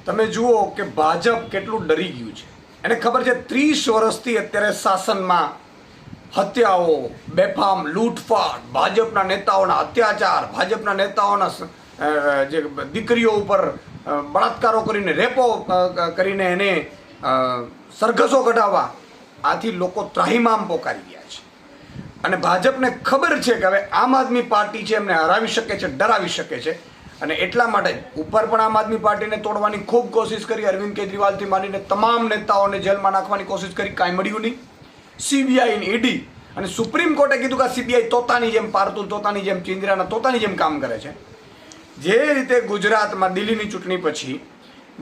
તમે જુઓ કે ભાજપ કેટલું ડરી ગયું છે. એને ખબર છે 30 વર્ષથી અત્યારે શાસનમાં હત્યાઓ, બેફામ લૂંટફાટ, ભાજપના નેતાઓના અત્યાચાર, ભાજપના નેતાઓના જે દીકરીઓ ઉપર બળાત્કારો કરીને, રેપો કરીને એને સરઘસો કઢાવવા, આથી લોકો ત્રાહિમામ પોકારી ગયા છે. અને ભાજપને ખબર છે કે હવે આમ આદમી પાર્ટી છે એમને હરાવી શકે છે, ડરાવી શકે છે. અને એટલા માટે ઉપર પણ આમ આદમી પાર્ટીને તોડવાની ખૂબ કોશિશ કરી. અરવિંદ કેજરીવાલથી માંડીને તમામ નેતાઓને જેલમાં નાખવાની કોશિશ કરી, કાંઈ મળ્યું નહીં. CBI, ED અને સુપ્રીમ કોર્ટે કીધું કે CBI તોતાની જેમ, પારતું તોતાની જેમ, ચિંદરાના તોતાની જેમ કામ કરે છે. જે રીતે ગુજરાતમાં દિલ્હીની ચૂંટણી પછી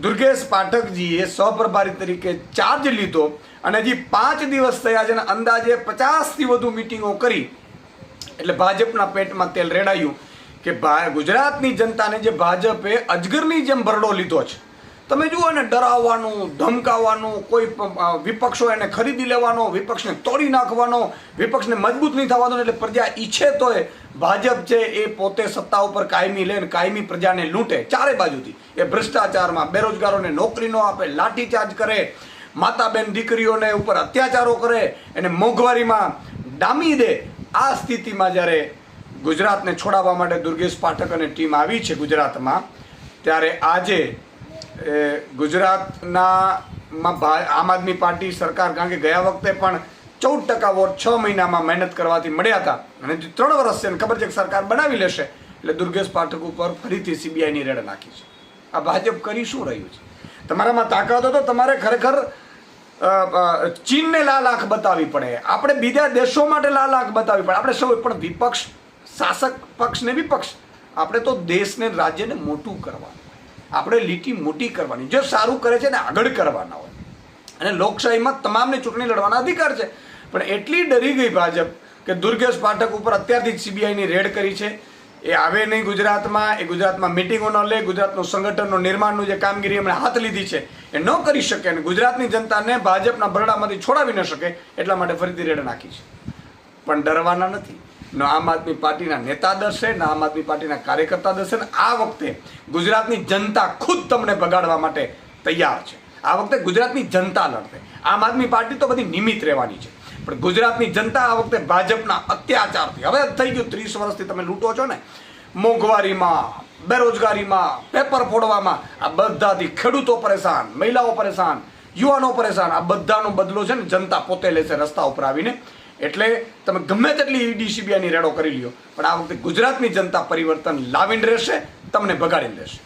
દુર્ગેશ પાઠકજીએ સહપ્રભારી તરીકે ચાર્જ લીધો અને હજી 5 દિવસ થયા છે અને અંદાજે 50થી વધુ મિટિંગો કરી, એટલે ભાજપના પેટમાં તેલ રેડાયું કે ગુજરાતની જનતાને જે ભાજપે અજગરની જેમ ભરડો લીધો છે. તમે જુઓ ને, ડરાવવાનું, ધમકાવવાનું, કોઈ વિપક્ષો એને ખરીદી લેવાનો, વિપક્ષને તોડી નાખવાનો, વિપક્ષને મજબૂત નહીં થવાનો. એટલે પ્રજા ઈચ્છે તોય ભાજપ છે એ પોતે સત્તા ઉપર કાયમી લે, કાયમી પ્રજાને લૂંટે ચારે બાજુથી. એ ભ્રષ્ટાચારમાં, બેરોજગારોને નોકરી ન આપે, લાઠીચાર્જ કરે, માતા બેન દીકરીઓને ઉપર અત્યાચારો કરે, એને મોંઘવારીમાં ડામી દે. આ સ્થિતિમાં જ્યારે ગુજરાતને છોડાવવા માટે દુર્ગેશ પાઠક અને ટીમ આવી છે ગુજરાતમાં, ત્યારે આજે ગુજરાતમાં આમ આદમી પાર્ટી સરકાર, કારણ કે ગયા વખતે પણ 14% વોટ 6 મહિનામાં મહેનત કરવાથી મળ્યા હતા અને 3 વર્ષ છે, ખબર છે કે સરકાર બનાવી લેશે, એટલે દુર્ગેશ પાઠક ઉપર ફરીથી CBIની રેડ નાખી છે. આ ભાજપ કરી શું રહ્યું છે? તમારામાં તાકાત હોય તો તમારે ખરેખર ચીનને લાલ આંખ બતાવવી પડે, આપણે બીજા દેશો માટે લાલ આંખ બતાવવી પડે. આપણે સૌ પણ વિપક્ષ, શાસક પક્ષ ને વિપક્ષ, આપણે તો દેશને, રાજ્યને મોટું કરવાનું, આપણે લીટી મોટી કરવાની, જો સારું કરે છે ને આગળ કરવાના હોય. અને લોકશાહીમાં તમામને ચૂંટણી લડવાના અધિકાર છે. પણ એટલી ડરી ગઈ ભાજપ કે દુર્ગેશ પાઠક ઉપર અત્યારથી જ CBIની રેડ કરી છે. એ આવે નહીં ગુજરાતમાં, એ ગુજરાતમાં મિટિંગો ન લે, ગુજરાતનું સંગઠનનું નિર્માણનું જે કામગીરી એમણે હાથ લીધી છે એ ન કરી શકે અને ગુજરાતની જનતાને ભાજપના ભરડામાંથી છોડાવી ન શકે, એટલા માટે ફરીથી રેડ નાખી છે. પણ ડરવાના નથી. ન આમ આદમી પાર્ટીના નેતા ડરશે, ન આમ આદમી પાર્ટીના કાર્યકર્તા ડરશે. ને આ વખતે ગુજરાતની જનતા ખુદ તમને બગાડવા માટે તૈયાર છે. આ વખતે ગુજરાતની જનતા લડશે. આમ આદમી પાર્ટી તો બધી નિમિત્ત રહેવાની છે, પણ ગુજરાતની જનતા આ વખતે ભાજપના અત્યાચારથી, હવે થઈ ગયું 30 વર્ષથી તમે લૂંટો છો ને, મોંઘવારીમાં, બેરોજગારીમાં, પેપર ફોડવામાં, આ બધાથી ખેડૂતો પરેશાન, મહિલાઓ પરેશાન, યુવાનો પરેશાન. આ બધાનો બદલો છે ને જનતા પોતે લેશે રસ્તા ઉપર આવીને. એટલે તમે ગમે તેટલી ED CBIની રેડો કરી લ્યો, પણ આ વખતે ગુજરાતની જનતા પરિવર્તન લાવીને રહેશે, તમને ભગાડીને રહેશે.